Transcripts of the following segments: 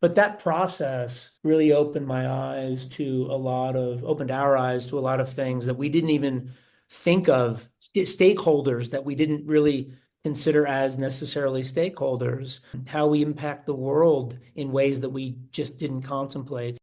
But that process really opened our eyes to a lot of things that we didn't even think of, stakeholders that we didn't really consider as necessarily stakeholders, how we impact the world in ways that we just didn't contemplate.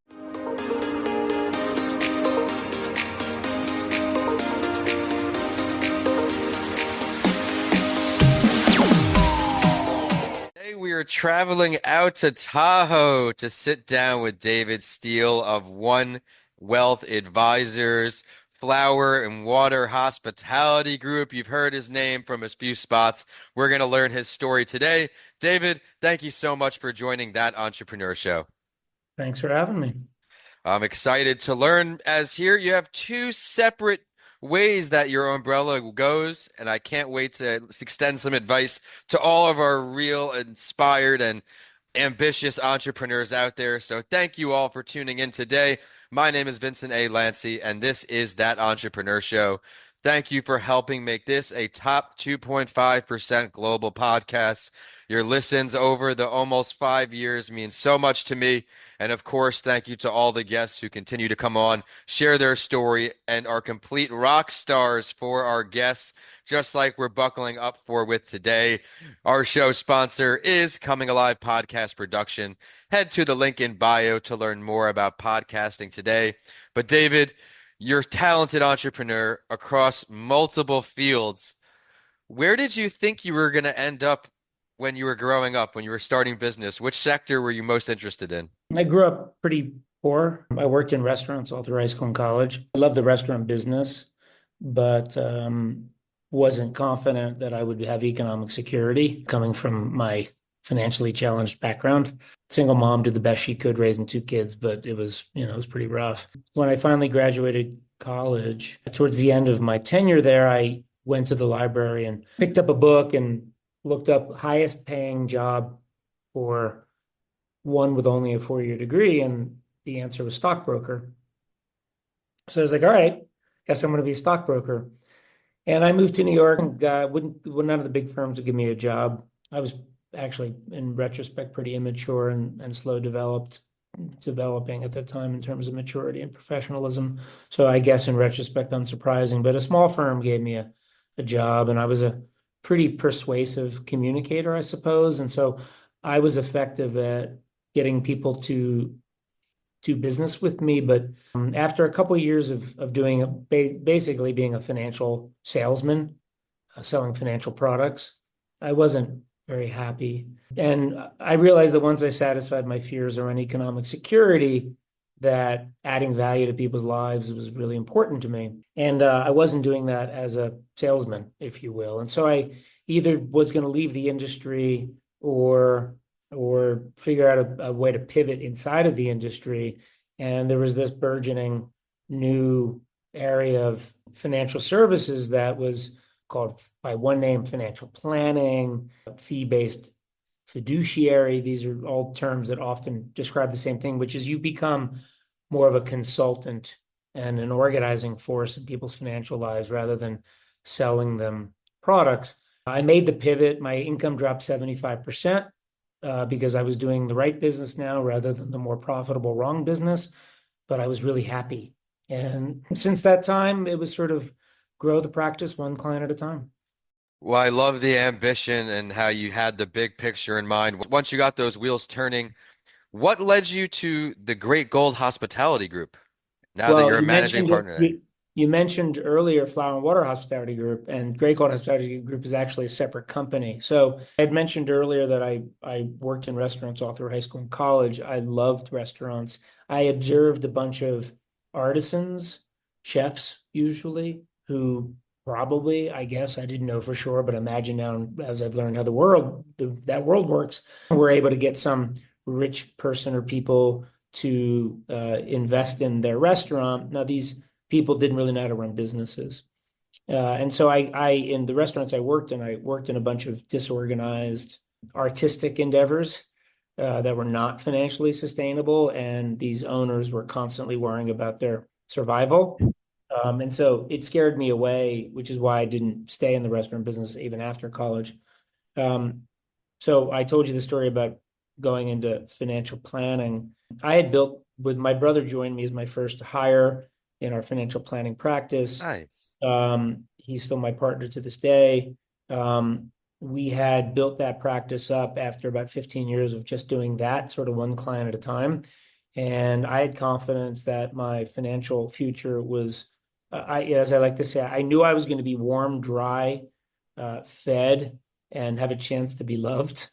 Today we are traveling out to Tahoe to sit down with David Steele of One Wealth Advisors, Flower and Water Hospitality Group. You've heard his name from his few spots. We're going to learn his story today. David, thank you so much for joining That Entrepreneur Show. Thanks for having me. I'm excited to learn as here you have two separate ways that your umbrella goes, and I can't wait to extend some advice to all of our real inspired and ambitious entrepreneurs out there. So thank you all for tuning in today. My name is Vincent A. Lancy, and this is That Entrepreneur Show. Thank you for helping make this a top 2.5% global podcast. Your listens over the almost 5 years means so much to me. And of course, thank you to all the guests who continue to come on, share their story, and are complete rock stars for our guests, just like we're buckling up for with today. Our show sponsor is Coming Alive Podcast Production. Head to the link in bio to learn more about podcasting today. But David, you're a talented entrepreneur across multiple fields. Where did you think you were going to end up when you were growing up, when you were starting business? Which sector were you most interested in? I grew up pretty poor. I worked in restaurants all through high school and college. I love the restaurant business, but wasn't confident that I would have economic security coming from my financially challenged background. Single mom did the best she could raising two kids, but it was pretty rough. When I finally graduated college, towards the end of my tenure there, I went to the library and picked up a book and looked up highest paying job for one with only a 4-year degree, and the answer was stockbroker. So I was like, all right, guess I'm going to be a stockbroker. And I moved to New York, and none of the big firms would give me a job. I was actually, in retrospect, pretty immature and slow developing at that time in terms of maturity and professionalism. So I guess in retrospect, unsurprising. But a small firm gave me a job, and I was a pretty persuasive communicator, I suppose. And so I was effective at getting people to do business with me. But after a couple of years of doing basically being a financial salesman, selling financial products, I wasn't very happy. And I realized that once I satisfied my fears around economic security, that adding value to people's lives was really important to me. And I wasn't doing that as a salesman, if you will. And so I either was going to leave the industry or figure out a way to pivot inside of the industry. And there was this burgeoning new area of financial services that was called by one name financial planning, fee-based fiduciary. These are all terms that often describe the same thing, which is you become more of a consultant and an organizing force in people's financial lives rather than selling them products. I made the pivot. My income dropped 75%. Because I was doing the right business now rather than the more profitable wrong business, but I was really happy. And since that time, it was sort of grow the practice one client at a time. Well, I love the ambition and how you had the big picture in mind. Once you got those wheels turning, what led you to the Great Gold Hospitality Group now that Well, you're a managing partner there? you mentioned earlier Flower and Water Hospitality Group, and Great Gold Hospitality Group is actually a separate company. So I had mentioned earlier that I worked in restaurants all through high school and college. I loved restaurants. I observed a bunch of artisans, chefs usually, who probably, I guess, I didn't know for sure, but imagine now as I've learned how that world works, we're able to get some rich person or people to invest in their restaurant. Now, these people didn't really know how to run businesses. And so in the restaurants I worked in a bunch of disorganized artistic endeavors that were not financially sustainable. And these owners were constantly worrying about their survival. And so it scared me away, which is why I didn't stay in the restaurant business even after college. So I told you the story about going into financial planning. I had built with my brother joined me as my first hire in our financial planning practice. Nice. He's still my partner to this day. Um, we had built that practice up after about 15 years of just doing that, sort of one client at a time. And I had confidence that my financial future was, as I like to say, I knew I was going to be warm, dry, fed, and have a chance to be loved.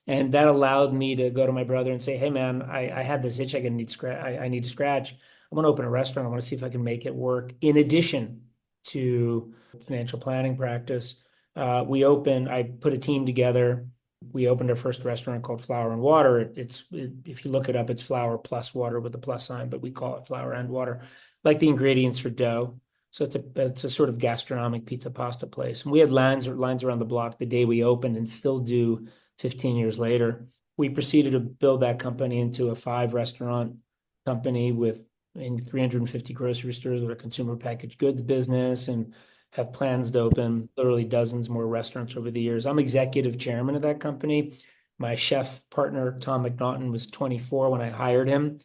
And that allowed me to go to my brother and say, "Hey, man, I had this itch I need to scratch. I want to open a restaurant. I want to see if I can make it work." In addition to financial planning practice, I put a team together. We opened our first restaurant called Flour and Water. If you look it up, it's flour plus water with a plus sign, but we call it flour and water, like the ingredients for dough. So it's a sort of gastronomic pizza pasta place. And we had lines around the block the day we opened and still do 15 years later. We proceeded to build that company into a 5 restaurant company with in 350 grocery stores with a consumer packaged goods business and have plans to open literally dozens more restaurants over the years. I'm executive chairman of that company. My chef partner, Tom McNaughton, was 24 when I hired him.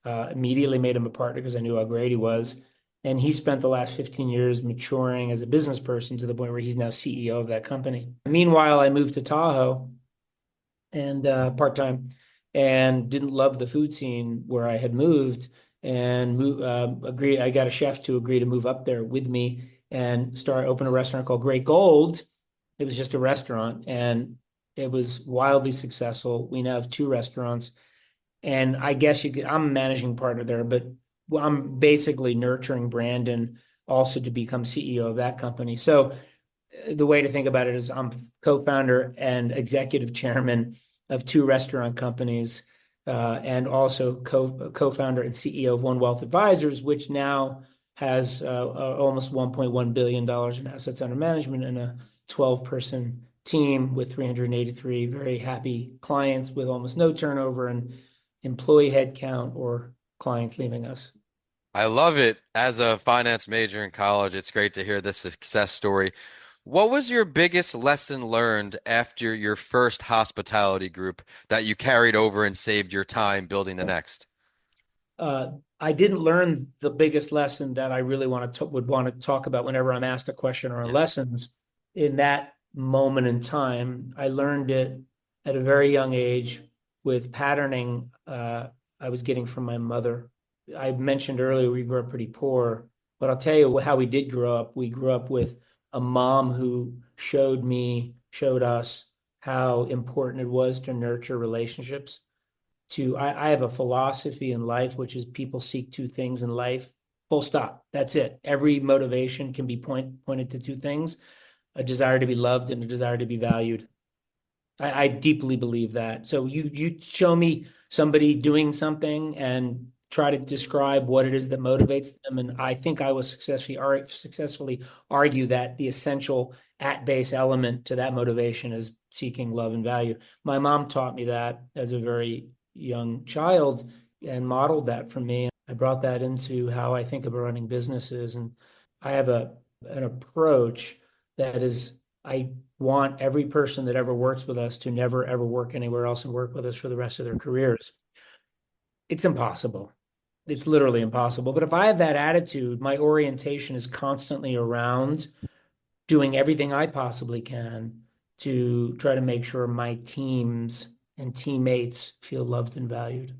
Immediately made him a partner because I knew how great he was. And he spent the last 15 years maturing as a business person to the point where he's now CEO of that company. Meanwhile, I moved to Tahoe and part-time and didn't love the food scene where I had moved and agreed. I got a chef to agree to move up there with me and open a restaurant called Great Gold. It was just a restaurant and it was wildly successful. We now have 2 restaurants. And I guess I'm a managing partner there, but I'm basically nurturing Brandon also to become CEO of that company. So the way to think about it is I'm co-founder and executive chairman of 2 restaurant companies, and also co-founder and CEO of One Wealth Advisors, which now has almost $1.1 billion in assets under management and a 12-person team with 383 very happy clients with almost no turnover and employee headcount or clients leaving us. I love it. As a finance major in college, it's great to hear this success story. What was your biggest lesson learned after your first hospitality group that you carried over and saved your time building the next? uh, I didn't learn the biggest lesson that I really would want to talk about whenever I'm asked a question or on Yeah. lessons. In that moment in time, I learned it at a very young age with patterning I was getting from my mother. I mentioned earlier we grew up pretty poor, but I'll tell you how we did grow up. We grew up with a mom who showed us how important it was to nurture relationships. I have a philosophy in life, which is people seek 2 things in life. Full stop. That's it. Every motivation can be pointed to 2 things: a desire to be loved and a desire to be valued. I deeply believe that. So you show me somebody doing something and try to describe what it is that motivates them, and I think I will successfully argue that the essential at base element to that motivation is seeking love and value. My mom taught me that as a very young child and modeled that for me. I brought that into how I think about running businesses, and I have an approach that is I want every person that ever works with us to never ever work anywhere else and work with us for the rest of their careers. It's impossible. It's literally impossible. But if I have that attitude, my orientation is constantly around doing everything I possibly can to try to make sure my teams and teammates feel loved and valued.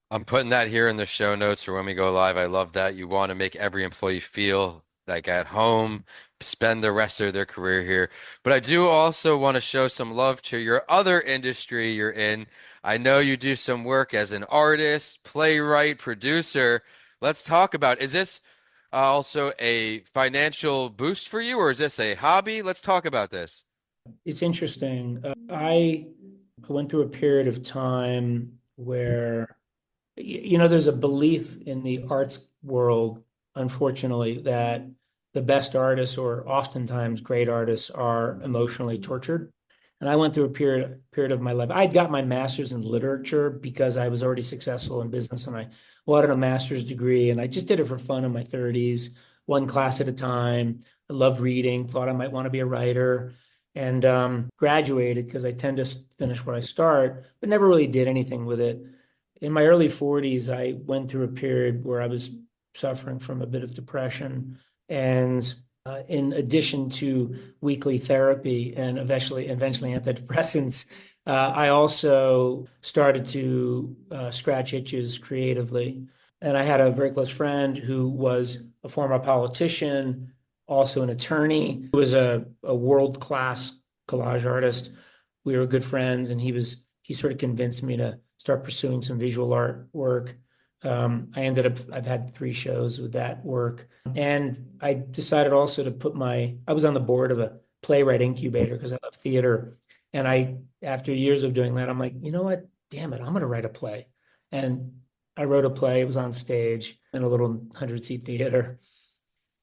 I'm putting that here in the show notes for when we go live. I love that. You want to make every employee feel like at home, spend the rest of their career here. But I do also want to show some love to your other industry you're in. I know you do some work as an artist, playwright, producer. Let's talk about, is this also a financial boost for you, or is this a hobby? Let's talk about this. It's interesting. I went through a period of time where there's a belief in the arts world, unfortunately, that the best artists or oftentimes great artists are emotionally tortured. And I went through a period of my life. I'd got my master's in literature because I was already successful in business and I wanted a master's degree. And I just did it for fun in my 30s, 1 class at a time. I loved reading, thought I might want to be a writer. and graduated because I tend to finish what I start, but never really did anything with it. In my early 40s, I went through a period where I was suffering from a bit of depression. And in addition to weekly therapy and eventually antidepressants, I also started to scratch itches creatively. And I had a very close friend who was a former politician, also an attorney, who was a world-class collage artist. We were good friends, and he sort of convinced me to start pursuing some visual art work. I've had 3 shows with that work. And I decided also to I was on the board of a playwright incubator because I love theater. And after years of doing that, I'm like, you know what? Damn it, I'm going to write a play. And I wrote a play. It was on stage in a little 100-seat theater.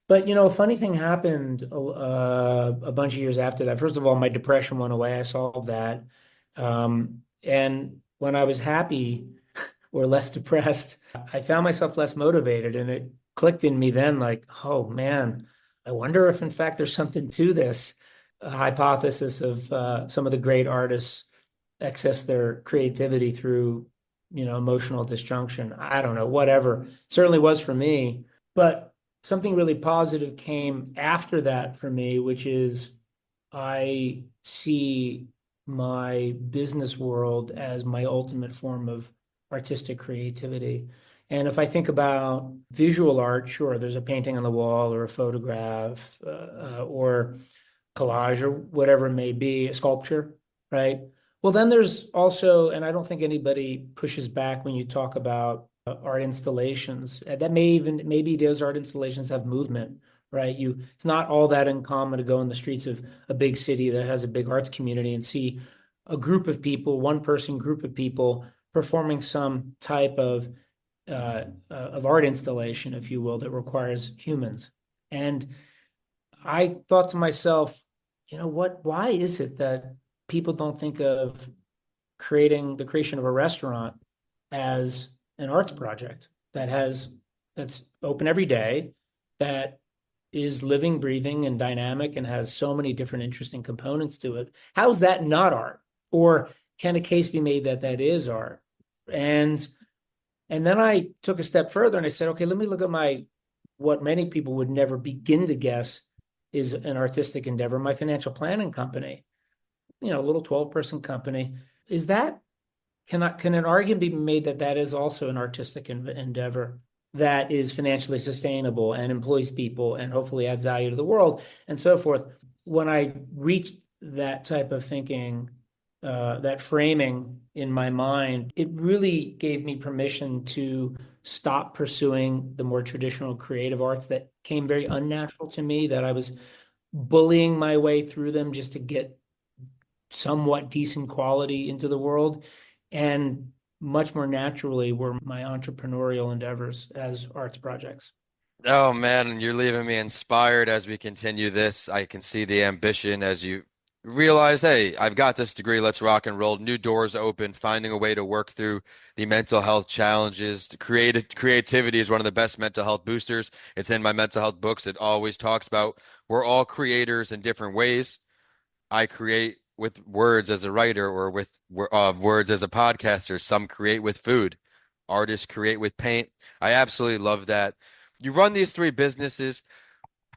But a funny thing happened a bunch of years after that. First of all, my depression went away. I solved that. And when I was happy or less depressed, I found myself less motivated. And it clicked in me then like, oh man, I wonder if in fact there's something to this hypothesis of some of the great artists access their creativity through, emotional disjunction. I don't know, whatever. Certainly was for me. But something really positive came after that for me, which is I see my business world as my ultimate form of artistic creativity. And if I think about visual art, sure, there's a painting on the wall or a photograph or collage or whatever it may be, a sculpture, right? Well, then there's also, and I don't think anybody pushes back when you talk about art installations. That maybe those art installations have movement, right? It's not all that uncommon to go in the streets of a big city that has a big arts community and see a group of people, one person group of people performing some type of art installation, if you will, that requires humans. And I thought to myself, you know what? Why is it that people don't think of creating the creation of a restaurant as an arts project that's open every day, that is living, breathing, and dynamic, and has so many different interesting components to it? How is that not art? Or can a case be made that that is art? And and then I took a step further and I said, okay, let me look at what many people would never begin to guess is an artistic endeavor, my financial planning company, a little 12-person company. Is that can an argument be made that that is also an artistic endeavor that is financially sustainable and employs people and hopefully adds value to the world and so forth? When I reached that type of thinking, that framing in my mind, it really gave me permission to stop pursuing the more traditional creative arts that came very unnatural to me, that I was bullying my way through them just to get somewhat decent quality into the world. And much more naturally were my entrepreneurial endeavors as arts projects. Oh man, you're leaving me inspired as we continue this. I can see the ambition as you realize, hey, I've got this degree, let's rock and roll. New doors open, finding a way to work through the mental health challenges. Creativity is one of the best mental health boosters. It's in my mental health books. It always talks about we're all creators in different ways. I create with words as a writer or with words as a podcaster. Some create with food. Artists create with paint. I absolutely love that. You run these 3 businesses.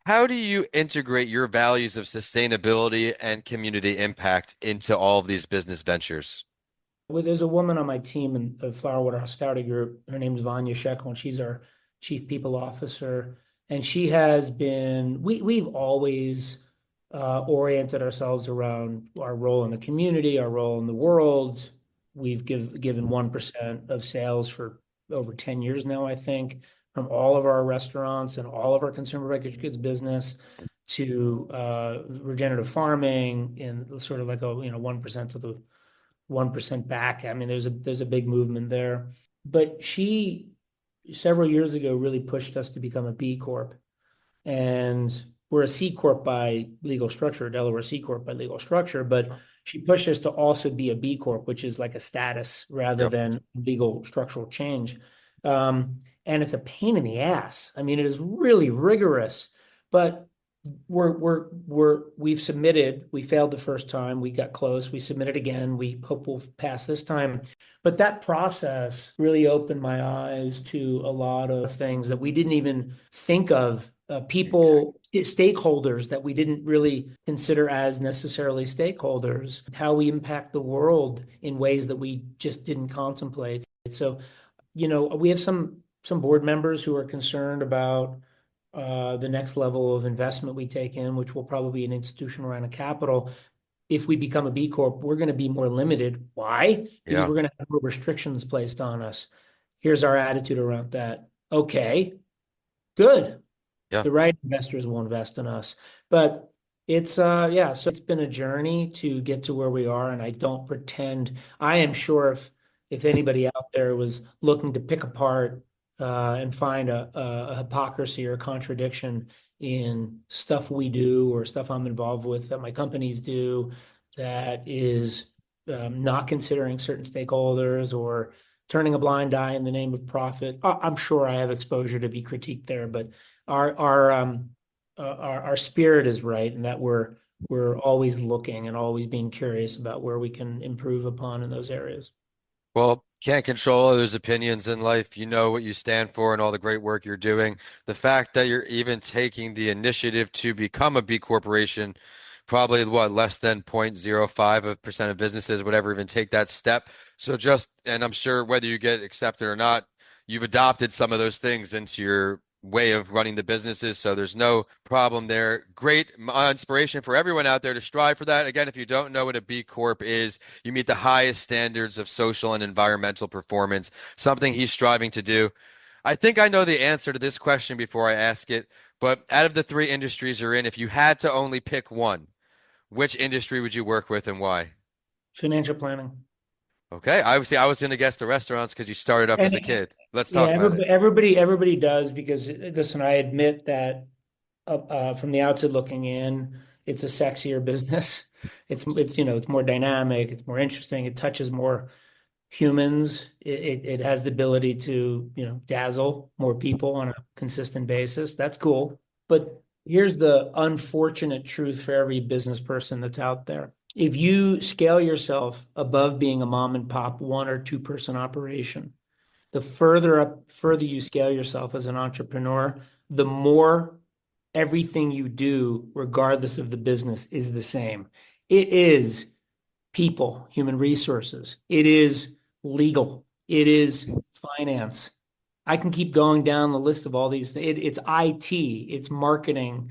How do you integrate your values of sustainability and community impact into all of these business ventures? Well, there's a woman on my team in the Flowerwater Hospitality Group. Her name's Vanya Shekel, and she's our chief people officer. And she has been, we've always oriented ourselves around our role in the community, our role in the world. We've given 1% of sales for over 10 years now, I think, from all of our restaurants and all of our consumer packaged goods business to regenerative farming and sort of like 1% of the 1% back. I mean, there's a big movement there. But she several years ago really pushed us to become a B Corp. And we're a C Corp by legal structure, Delaware C Corp by legal structure, but she pushed us to also be a B Corp, which is like a status rather Yep. than legal structural change. And it's a pain in the ass. I mean, it is really rigorous, but we've submitted. We failed the first time. We got close. We submitted again. We hope we'll pass this time. But that process really opened my eyes to a lot of things that we didn't even think of. Exactly. People, stakeholders that we didn't really consider as necessarily stakeholders, how we impact the world in ways that we just didn't contemplate. So, we have some board members who are concerned about the next level of investment we take in, which will probably be an institutional round of capital. If we become a B Corp, we're going to be more limited. Why? Because Yeah. we're going to have more restrictions placed on us. Here's our attitude around that. Okay, good. Yeah. The right investors will invest in us. But yeah, so it's been a journey to get to where we are, and I don't pretend. I am sure if anybody out there was looking to pick apart and find a hypocrisy or a contradiction in stuff we do or stuff I'm involved with that my companies do that is not considering certain stakeholders or turning a blind eye in the name of profit. I'm sure I have exposure to be critiqued there, but our spirit is right, and that we're always looking and always being curious about where we can improve upon in those areas. Well, can't control others' opinions in life. You know what you stand for and all the great work you're doing. The fact that you're even taking the initiative to become a B corporation, probably what, less than 0.05% of businesses would ever even take that step. So just, and I'm sure whether you get accepted or not, you've adopted some of those things into your way of running the businesses. So there's no problem there. Great inspiration for everyone out there to strive for that. Again, if you don't know what a B Corp is, you meet the highest standards of social and environmental performance, something he's striving to do. I think I know the answer to this question before I ask it, but out of the three industries you're in, if you had to only pick one, which industry would you work with and why? Financial planning. Okay, I was going to guess the restaurants because you started up as And a kid. Let's yeah, talk about it. everybody does because listen, I admit that from the outside looking in, it's a sexier business. It's more dynamic, it's more interesting, it touches more humans. It has the ability to, dazzle more people on a consistent basis. That's cool. But here's the unfortunate truth for every business person that's out there. If you scale yourself above being a mom and pop one or two person operation, the further you scale yourself as an entrepreneur, the more everything you do, regardless of the business, is the same. It is people, human resources. It is legal. It is finance. I can keep going down the list of all these things. It's IT, it's marketing,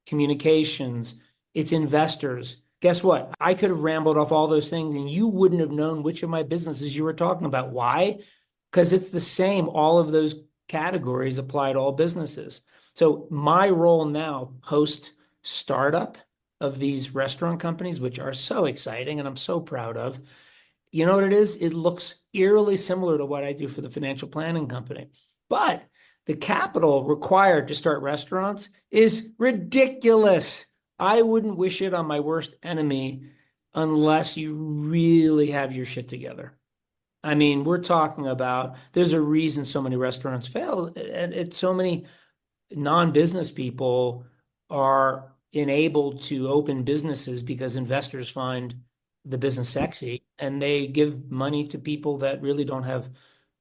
communications, it's investors. Guess what? I could have rambled off all those things and you wouldn't have known which of my businesses you were talking about. Why? Because it's the same. All of those categories apply to all businesses. So my role now, post startup of these restaurant companies, which are so exciting and I'm so proud of, you know what it is? It looks eerily similar to what I do for the financial planning company. But the capital required to start restaurants is ridiculous. I wouldn't wish it on my worst enemy unless you really have your shit together. I mean, we're talking about there's a reason so many restaurants fail, and it's so many non-business people are enabled to open businesses because investors find the business sexy and they give money to people that really don't have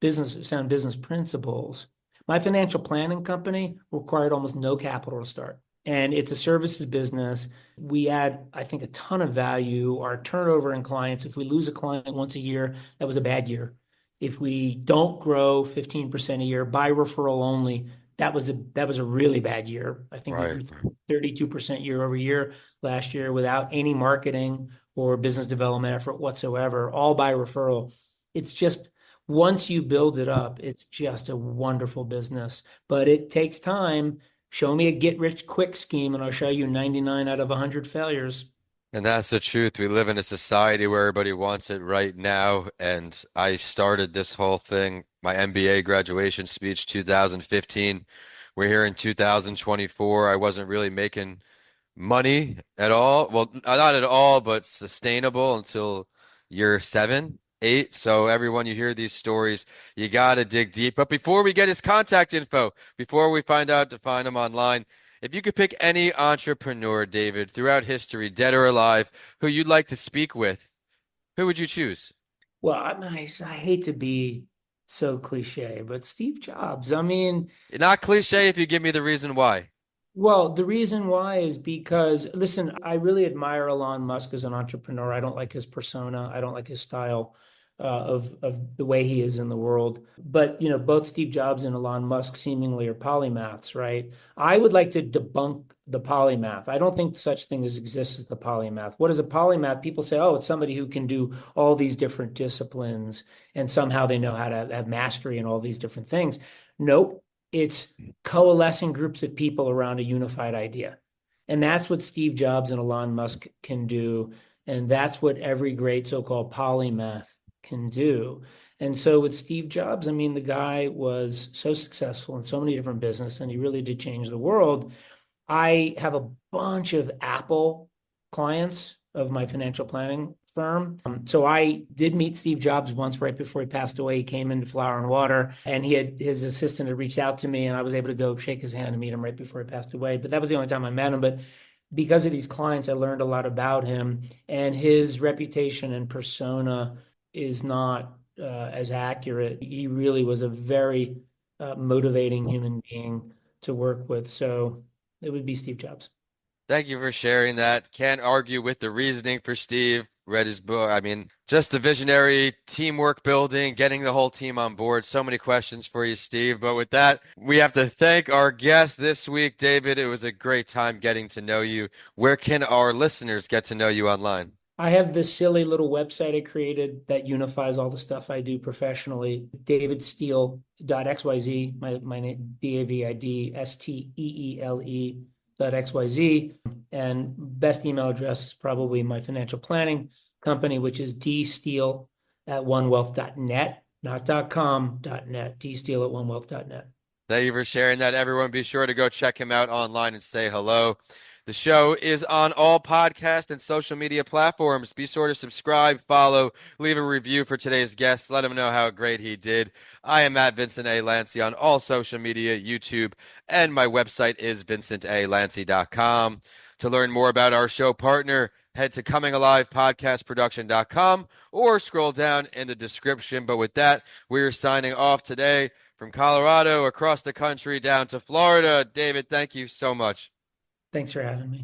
sound business principles. My financial planning company required almost no capital to start. And it's a services business. We add, I think, a ton of value. Our turnover in clients, if we lose a client once a year, that was a bad year. If we don't grow 15% a year by referral only, that was a really bad year. I think we Right. grew 32% year over year last year without any marketing or business development effort whatsoever, all by referral. It's just once you build it up, it's just a wonderful business, but it takes time. Show me a get rich quick scheme and I'll show you 99 out of 100 failures. And that's the truth. We live in a society where everybody wants it right now. And I started this whole thing, my MBA graduation speech 2015. We're here in 2024. I wasn't really making money at all. Well, not at all, but sustainable until year seven, eight. So everyone, you hear these stories, you got to dig deep. But before we get his contact info, before we find out to find him online, If you could pick any entrepreneur, David, throughout history, dead or alive, who you'd like to speak with, who would you choose? Well, I hate to be so cliche, but Steve Jobs. I mean, Not cliche if you give me the reason why. well, the reason why is because, listen, I really admire Elon Musk as an entrepreneur. I don't like his persona. I don't like his style of the way he is in the world. But, both Steve Jobs and Elon Musk seemingly are polymaths, right? I would like to debunk the polymath. I don't think such thing as exists as the polymath. What is a polymath? People say, oh, it's somebody who can do all these different disciplines and somehow they know how to have mastery in all these different things. Nope. It's coalescing groups of people around a unified idea. And that's what Steve Jobs and Elon Musk can do. And that's what every great so-called polymath can do. And so with Steve Jobs, I mean, the guy was so successful in so many different businesses, and he really did change the world. I have a bunch of Apple clients of my financial planning firm. So I did meet Steve Jobs once right before he passed away. He came into Flower and Water, and his assistant had reached out to me, and I was able to go shake his hand and meet him right before he passed away. But that was the only time I met him. But because of these clients, I learned a lot about him, and his reputation and persona is not as accurate. He really was a very motivating human being to work with. So it would be Steve Jobs. Thank you for sharing that. Can't argue with the reasoning for Steve. Read his book. I mean, just the visionary teamwork building, getting the whole team on board. So many questions for you, Steve. But with that, we have to thank our guest this week, David. It was a great time getting to know you. Where can our listeners get to know you online? I have this silly little website I created that unifies all the stuff I do professionally. davidsteele.xyz, my name, DAVIDSTEELE.xyz. And best email address is probably my financial planning company, which is dsteele at onewealth.net, not .com, .net, dsteele at onewealth.net. Thank you for sharing that. Everyone, be sure to go check him out online and say hello. The show is on all podcast and social media platforms. Be sure to subscribe, follow, leave a review for today's guest. Let him know how great he did. I am at Vincent A. Lancy on all social media, YouTube, and my website is vincentalancy.com. To learn more about our show partner, head to comingalivepodcastproduction.com or scroll down in the description. But with that, we're signing off today from Colorado across the country down to Florida. David, thank you so much. Thanks for having me.